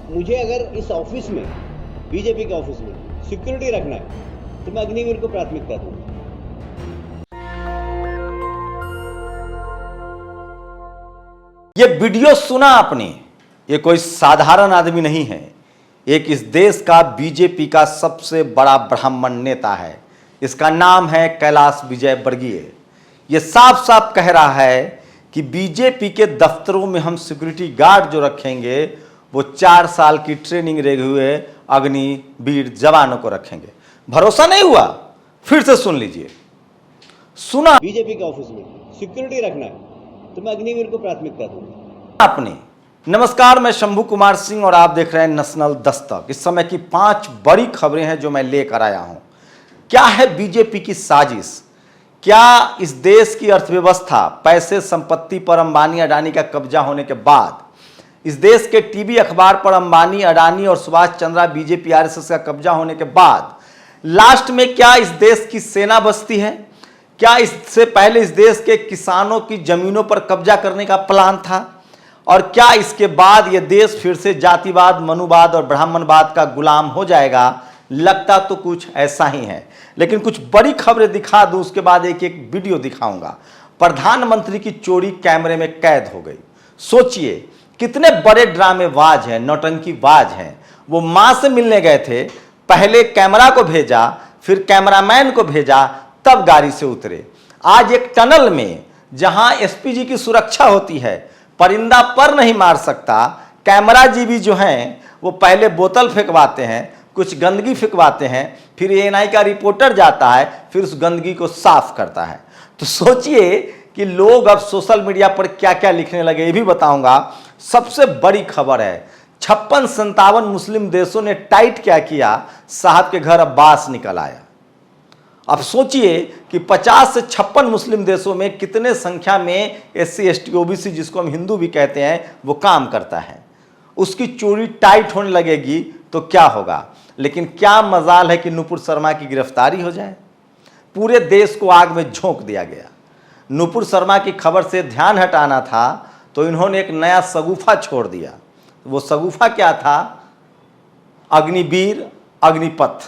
मुझे अगर इस ऑफिस में, बीजेपी के ऑफिस में सिक्योरिटी रखना है तो मैं अग्निवीर को प्राथमिकता दूंगा। ये वीडियो सुना आपने, ये कोई साधारण आदमी नहीं है, एक इस देश का बीजेपी का सबसे बड़ा ब्राह्मण नेता है। इसका नाम है कैलाश विजयवर्गीय। ये साफ साफ कह रहा है कि बीजेपी के दफ्तरों में हम सिक्योरिटी गार्ड जो रखेंगे वो 4 साल की ट्रेनिंग रहे हुए अग्निवीर जवानों को रखेंगे। भरोसा नहीं हुआ, फिर से सुन लीजिए। सुना बीजेपी के ऑफिस में सिक्योरिटी रखना है तो मैं अग्निवीर को प्राथमिकता दूंगा आपने। नमस्कार, मैं शंभू कुमार सिंह और आप देख रहे हैं नेशनल दस्तक। इस समय की 5 बड़ी खबरें हैं जो मैं लेकर आया हूं। क्या है बीजेपी की साजिश? क्या इस देश की अर्थव्यवस्था पैसे संपत्ति पर अंबानी अडानी का कब्जा होने के बाद, इस देश के टीवी अखबार पर अंबानी अडानी और सुभाष चंद्रा बीजेपी आरएसएस का कब्जा होने के बाद लास्ट में क्या इस देश की सेना बचती है? क्या इससे पहले इस देश के किसानों की जमीनों पर कब्जा करने का प्लान था? और क्या इसके बाद यह देश फिर से जातिवाद, मनुवाद और ब्राह्मणवाद का गुलाम हो जाएगा? लगता तो कुछ ऐसा ही है, लेकिन कुछ बड़ी खबरें दिखा दूं, उसके बाद एक एक वीडियो दिखाऊंगा। प्रधानमंत्री की चोरी कैमरे में कैद हो गई। सोचिए कितने बड़े ड्रामेबाज हैं, नौटंकीबाज हैं। वो मां से मिलने गए थे, पहले कैमरा को भेजा, फिर कैमरामैन को भेजा, तब गाड़ी से उतरे। आज एक टनल में जहां एसपी जी की सुरक्षा होती है, परिंदा पर नहीं मार सकता, कैमरा जी भी जो हैं वो पहले बोतल फेंकवाते हैं, कुछ गंदगी फेंकवाते हैं, फिर एएनआई का रिपोर्टर जाता है, फिर उस गंदगी को साफ करता है। तो सोचिए कि लोग अब सोशल मीडिया पर क्या क्या लिखने लगे, ये भी बताऊंगा। सबसे बड़ी खबर है 56-57 मुस्लिम देशों ने टाइट क्या किया, साहब के घर अब्बास निकल आया। अब सोचिए कि 50 से 56 मुस्लिम देशों में कितने संख्या में एससी एसटी ओबीसी, जिसको हम हिंदू भी कहते हैं, वो काम करता है। उसकी चोरी टाइट होने लगेगी तो क्या होगा? लेकिन क्या मजाल है कि नुपुर शर्मा की गिरफ्तारी हो जाए। पूरे देश को आग में झोंक दिया गया। नुपुर शर्मा की खबर से ध्यान हटाना था तो इन्होंने एक नया सगुफा छोड़ दिया। वो सगुफा क्या था? अग्निवीर, अग्निपथ।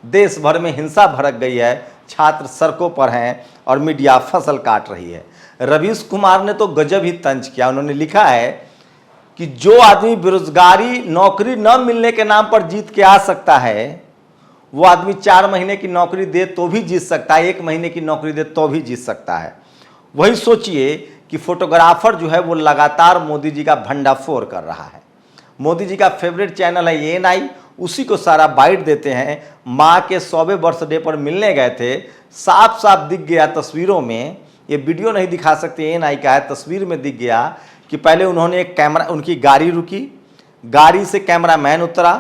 देश भर में हिंसा भड़क गई है, छात्र सड़कों पर हैं और मीडिया फसल काट रही है। रवीश कुमार ने तो गजब ही तंज किया। उन्होंने लिखा है कि जो आदमी बेरोजगारी, नौकरी न मिलने के नाम पर जीत के आ सकता है, वो आदमी 4 महीने की नौकरी दे तो भी जीत सकता है, 1 महीने की नौकरी दे तो भी जीत सकता है। वही सोचिए कि फोटोग्राफर जो है वो लगातार मोदी जी का भंडाफोड़ कर रहा है। मोदी जी का फेवरेट चैनल है एएनआई, उसी को सारा बाइट देते हैं। माँ के 100वें बर्थडे पर मिलने गए थे, साफ साफ दिख गया तस्वीरों में, ये वीडियो नहीं दिखा सकते, एएनआई का है, तस्वीर में दिख गया कि पहले उन्होंने एक कैमरा, उनकी गाड़ी रुकी, गाड़ी से कैमरामैन उतरा,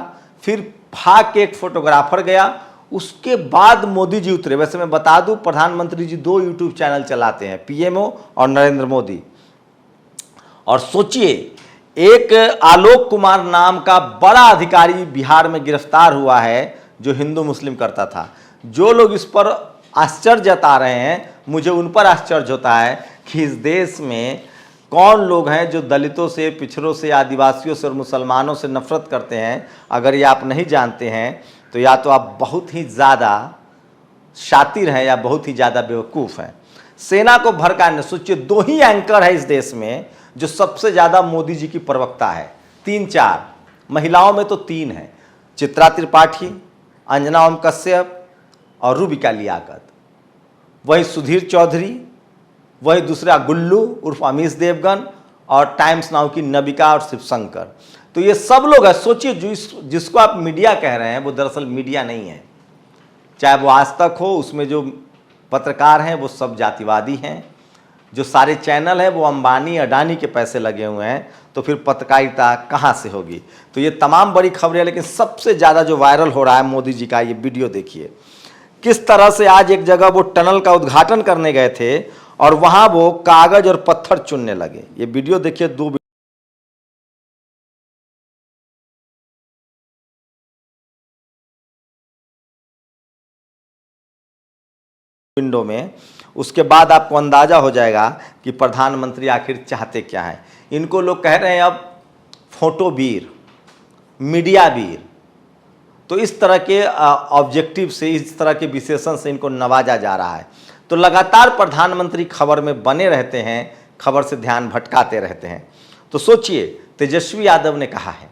फिर भाग के एक फोटोग्राफर गया, उसके बाद मोदी जी उतरे। वैसे मैं बता दूं, प्रधानमंत्री जी 2 यूट्यूब चैनल चलाते हैं, पीएमओ और नरेंद्र मोदी। और सोचिए एक आलोक कुमार नाम का बड़ा अधिकारी बिहार में गिरफ्तार हुआ है, जो हिंदू मुस्लिम करता था। जो लोग इस पर आश्चर्य जता रहे हैं, मुझे उन पर आश्चर्य होता है कि इस देश में कौन लोग हैं जो दलितों से, पिछड़ों से, आदिवासियों से और मुसलमानों से नफरत करते हैं। अगर ये आप नहीं जानते हैं तो या तो आप बहुत ही ज़्यादा शातिर हैं या बहुत ही ज़्यादा बेवकूफ़ हैं। सेना को भड़काने, सोचिए 2 ही एंकर है इस देश में जो सबसे ज़्यादा मोदी जी की प्रवक्ता है। 3-4 महिलाओं में तो 3 हैं, चित्रा त्रिपाठी, अंजना ओम कश्यप और रूबिका लियाकत। वही सुधीर चौधरी, वही दूसरा गुल्लू उर्फ अमीश देवगन और टाइम्स नाउ की नबिका और शिवशंकर। तो ये सब लोग हैं। सोचिए जिसको आप मीडिया कह रहे हैं वो दरअसल मीडिया नहीं है। चाहे वो आज तक हो, उसमें जो पत्रकार हैं वो सब जातिवादी हैं। जो सारे चैनल हैं वो अंबानी अडानी के पैसे लगे हुए हैं, तो फिर पत्रकारिता कहाँ से होगी? तो ये तमाम बड़ी खबरें, लेकिन सबसे ज़्यादा जो वायरल हो रहा है मोदी जी का, ये वीडियो देखिए किस तरह से आज एक जगह वो टनल का उद्घाटन करने गए थे और वहाँ वो कागज और पत्थर चुनने लगे। ये वीडियो देखिए, 2 विंडो में। उसके बाद आपको अंदाजा हो जाएगा कि प्रधानमंत्री आखिर चाहते क्या हैं। इनको लोग कह रहे हैं अब फोटो वीर। मीडिया वीर। तो इस तरह के ऑब्जेक्टिव से, इस तरह के विशेषण से इनको नवाजा जा रहा है। तो लगातार प्रधानमंत्री खबर में बने रहते हैं, खबर से ध्यान भटकाते रहते हैं। तो सोचिए, तेजस्वी यादव ने कहा है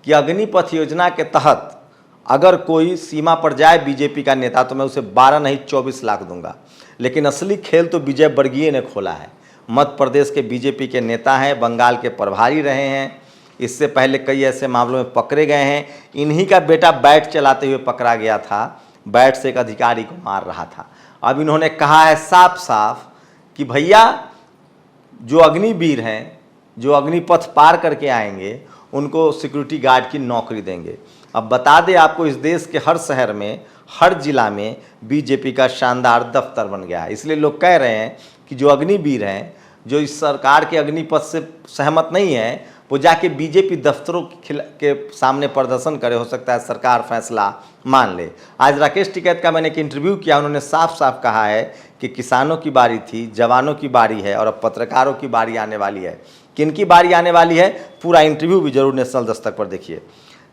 कि अग्निपथ योजना के तहत अगर कोई सीमा पर जाए बीजेपी का नेता तो मैं उसे 12 नहीं 24 लाख दूंगा। लेकिन असली खेल तो विजय वर्गीय ने खोला है। मध्य प्रदेश के बीजेपी के नेता हैं, बंगाल के प्रभारी रहे हैं, इससे पहले कई ऐसे मामलों में पकड़े गए हैं। इन्हीं का बेटा बैट चलाते हुए पकड़ा गया था, बैट से एक अधिकारी को मार रहा था। अब इन्होंने कहा है साफ साफ कि भैया जो अग्निवीर हैं, जो अग्निपथ पार करके आएंगे, उनको सिक्योरिटी गार्ड की नौकरी देंगे। अब बता दें आपको, इस देश के हर शहर में, हर जिला में बीजेपी का शानदार दफ्तर बन गया है। इसलिए लोग कह रहे हैं कि जो अग्निवीर हैं, जो इस सरकार के अग्निपथ से सहमत नहीं है, वो जाके बीजेपी दफ्तरों के सामने प्रदर्शन करे। हो सकता है सरकार फैसला मान ले। आज राकेश टिकैत का मैंने एक इंटरव्यू किया, उन्होंने साफ साफ कहा है कि किसानों की बारी थी, जवानों की बारी है और अब पत्रकारों की बारी आने वाली है। किनकी बारी आने वाली है, पूरा इंटरव्यू भी जरूर नेशनल दस्तक पर देखिए।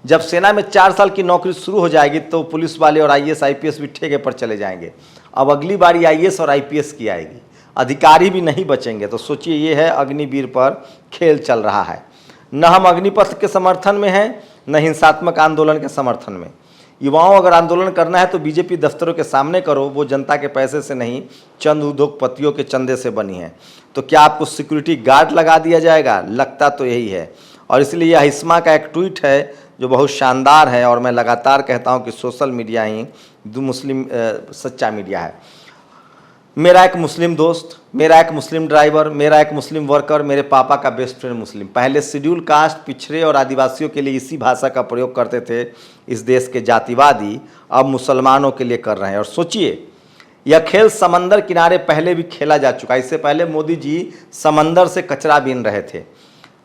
जब सेना में 4 साल की नौकरी शुरू हो जाएगी तो पुलिस वाले और IAS IPS भी ठेके पर चले जाएंगे। अब अगली बारी IAS और IPS की आएगी, अधिकारी भी नहीं बचेंगे। तो सोचिए, ये है अग्निवीर पर खेल चल रहा है। न हम अग्निपथ के समर्थन में हैं, न हिंसात्मक आंदोलन के समर्थन में। युवाओं, अगर आंदोलन करना है तो बीजेपी दफ्तरों के सामने करो, वो जनता के पैसे से नहीं, चंद उद्योगपतियों के चंदे से बनी है। तो क्या आपको सिक्योरिटी गार्ड लगा दिया जाएगा? लगता तो यही है। और इसलिए यह हिस्मा का एक ट्वीट है जो बहुत शानदार है, और मैं लगातार कहता हूं कि सोशल मीडिया ही सच्चा मीडिया है। मेरा एक मुस्लिम दोस्त, मेरा एक मुस्लिम ड्राइवर, मेरा एक मुस्लिम वर्कर, मेरे पापा का बेस्ट फ्रेंड मुस्लिम। पहले शेड्यूल कास्ट, पिछड़े और आदिवासियों के लिए इसी भाषा का प्रयोग करते थे इस देश के जातिवादी, अब मुसलमानों के लिए कर रहे हैं। और सोचिए, यह खेल समंदर किनारे पहले भी खेला जा चुका है। इससे पहले मोदी जी समंदर से कचरा बीन रहे थे।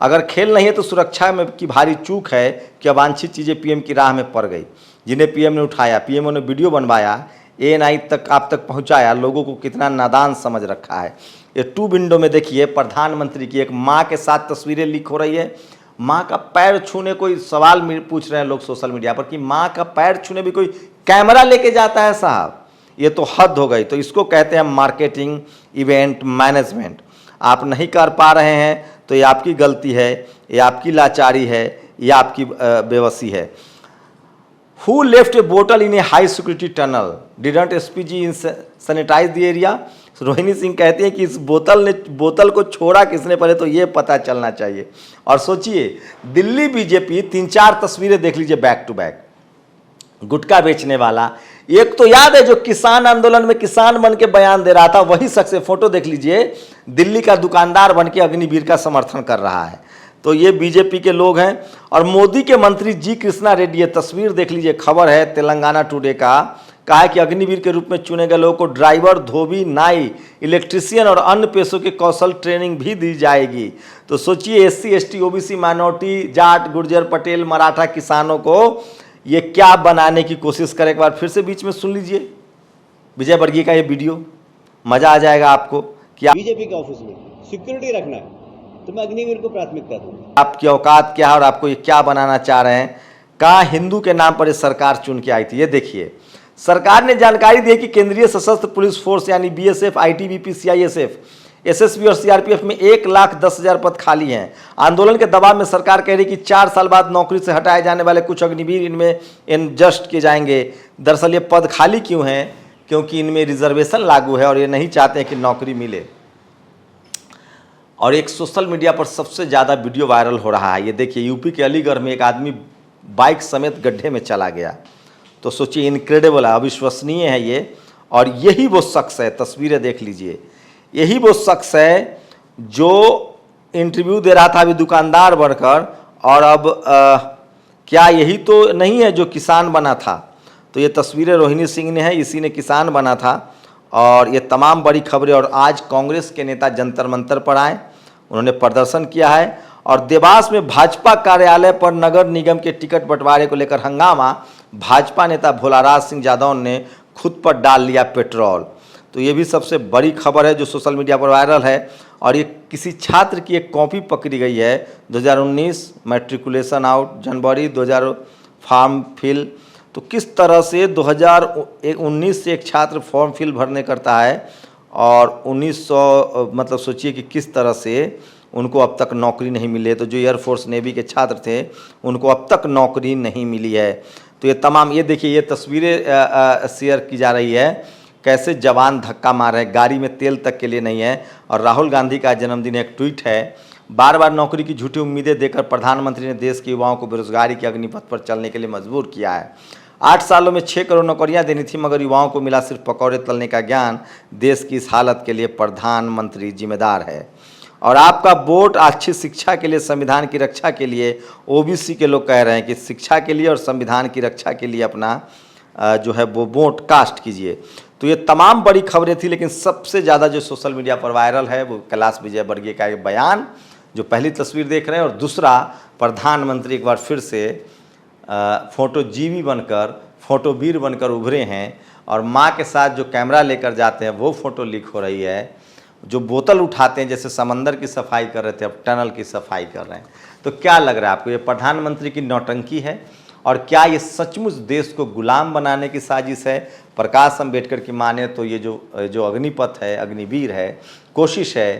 अगर खेल नहीं है तो सुरक्षा में की भारी चूक है कि अवांछित चीज़ें पीएम की राह में पड़ गई, जिन्हें पीएम ने उठाया, पीएम ने वीडियो बनवाया, ANI तक आप तक पहुंचाया। लोगों को कितना नादान समझ रखा है। ये 2 विंडो में देखिए, प्रधानमंत्री की एक माँ के साथ तस्वीरें लीक हो रही है। माँ का पैर छूने, कोई सवाल पूछ रहे हैं लोग सोशल मीडिया पर कि माँ का पैर छूने भी कोई कैमरा लेके जाता है साहब? ये तो हद हो गई। तो इसको कहते हैं मार्केटिंग, इवेंट मैनेजमेंट। आप नहीं कर पा रहे हैं तो ये आपकी गलती है, ये आपकी लाचारी है, ये आपकी बेबसी है। Who left a bottle in a high security tunnel? Didn't SPG sanitize the area? Rohini Singh कहती हैं कि इस बोतल को छोड़ा किसने, पहले तो ये पता चलना चाहिए। और सोचिए, दिल्ली बीजेपी 3-4 तस्वीरें देख लीजिए बैक टू बैक। गुटखा बेचने वाला, एक तो याद है जो किसान आंदोलन में किसान बन के बयान दे रहा था, वही शख्स, फोटो देख लीजिए, दिल्ली का दुकानदार बन के अग्निवीर का समर्थन कर रहा है। तो ये बीजेपी के लोग हैं। और मोदी के मंत्री जी कृष्णा रेड्डी, ये तस्वीर देख लीजिए, खबर है तेलंगाना टुडे का, कहा है कि अग्निवीर के रूप में चुने गए लोगों को ड्राइवर, धोबी, नाई, इलेक्ट्रीशियन और अन्य पेशों की कौशल ट्रेनिंग भी दी जाएगी। तो सोचिए, SC ST OBC minority, Jat, Gurjar, Patel, Maratha किसानों को ये क्या बनाने की कोशिश करे। एक बार फिर से बीच में सुन लीजिए विजय वर्गीय का ये वीडियो, मजा आ जाएगा आपको कि बीजेपी के ऑफिस में सिक्योरिटी रखना है तो मैं अग्निवीर को प्राथमिकता दूंगा। आपकी औकात क्या है और आपको ये क्या बनाना चाह रहे हैं। कहाँ हिंदू के नाम पर ये सरकार चुन के आई थी। ये देखिए, सरकार ने जानकारी दी कि केंद्रीय सशस्त्र पुलिस फोर्स यानी BSF, ITBP, CISF, SSB और CRPF में 1,10,000 पद खाली हैं। आंदोलन के दबाव में सरकार कह रही कि 4 साल बाद नौकरी से हटाए जाने वाले कुछ अग्निवीर इनमें एडजस्ट किए जाएंगे। दरअसल ये पद खाली क्यों हैं? क्योंकि इनमें रिजर्वेशन लागू है और ये नहीं चाहते हैं कि नौकरी मिले। और एक सोशल मीडिया पर सबसे ज़्यादा वीडियो वायरल हो रहा है, ये देखिए, यूपी के अलीगढ़ में एक आदमी बाइक समेत गड्ढे में चला गया। तो सोचिए, इनक्रेडिबल है, अविश्वसनीय है ये। और यही वो शख्स है, तस्वीरें देख लीजिए, यही वो शख्स है जो इंटरव्यू दे रहा था अभी दुकानदार बनकर, और अब क्या यही तो नहीं है जो किसान बना था। तो ये तस्वीरें रोहिणी सिंह ने है, इसी ने किसान बना था। और ये तमाम बड़ी खबरें। और आज कांग्रेस के नेता जंतर मंतर पर आए, उन्होंने प्रदर्शन किया है। और देवास में भाजपा कार्यालय पर नगर निगम के टिकट बंटवारे को लेकर हंगामा, भाजपा नेता भोलाराज सिंह यादव ने खुद पर डाल लिया पेट्रोल। तो ये भी सबसे बड़ी खबर है जो सोशल मीडिया पर वायरल है। और ये किसी छात्र की एक कॉपी पकड़ी गई है 2019 मैट्रिकुलेशन आउट, जनवरी 2000 फॉर्म फिल। तो किस तरह से 2019 से एक छात्र फॉर्म फिल भरने करता है और 1900 मतलब सोचिए कि किस तरह से उनको अब तक नौकरी नहीं मिली है। तो जो एयरफोर्स नेवी के छात्र थे उनको अब तक नौकरी नहीं मिली है। तो ये तमाम, ये देखिए ये तस्वीरें शेयर की जा रही है, कैसे जवान धक्का मार रहे हैं, गाड़ी में तेल तक के लिए नहीं है। और राहुल गांधी का जन्मदिन, एक ट्वीट है, बार बार नौकरी की झूठी उम्मीदें देकर प्रधानमंत्री ने देश के युवाओं को बेरोजगारी के अग्निपथ पर चलने के लिए मजबूर किया है। 8 सालों में 6 करोड़ नौकरियां देनी थी, मगर युवाओं को मिला सिर्फ पकौड़े तलने का ज्ञान। देश की इस हालत के लिए प्रधानमंत्री जिम्मेदार है। और आपका वोट अच्छी शिक्षा के लिए, संविधान की रक्षा के लिए, ओबीसी के लोग कह रहे हैं कि शिक्षा के लिए और संविधान की रक्षा के लिए अपना जो है वो वोट कास्ट कीजिए। तो ये तमाम बड़ी खबरें थी, लेकिन सबसे ज़्यादा जो सोशल मीडिया पर वायरल है वो कैलाश विजयवर्गीय का एक बयान, जो पहली तस्वीर देख रहे हैं, और दूसरा प्रधानमंत्री एक बार फिर से फोटो जीवी बनकर, फोटो वीर बनकर उभरे हैं। और माँ के साथ जो कैमरा लेकर जाते हैं वो फ़ोटो लीक हो रही है। जो बोतल उठाते हैं, जैसे समंदर की सफाई कर रहे थे, अब टनल की सफाई कर रहे हैं। तो क्या लग रहा है आपको, ये प्रधानमंत्री की नौटंकी है? और क्या ये सचमुच देश को गुलाम बनाने की साजिश है? प्रकाश अम्बेडकर की माने तो ये जो अग्निपथ है, अग्निवीर है, कोशिश है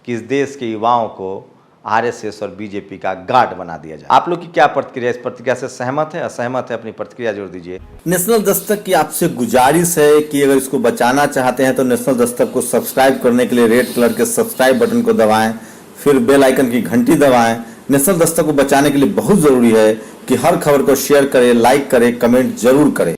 कि इस देश के युवाओं को आरएसएस और बीजेपी का गार्ड बना दिया जाए। आप लोग की क्या प्रतिक्रिया, इस प्रतिक्रिया से सहमत है, असहमत है? अपनी प्रतिक्रिया जोड़ दीजिए। नेशनल दस्तक की आपसे गुजारिश है कि अगर इसको बचाना चाहते हैं तो नेशनल दस्तक को सब्सक्राइब करने के लिए रेड कलर के सब्सक्राइब बटन को दबाएं, फिर बेल आइकन की घंटी दबाएं। नेशनल दस्तक को बचाने के लिए बहुत जरूरी है कि हर खबर को शेयर करें, लाइक करें, कमेंट जरूर करें।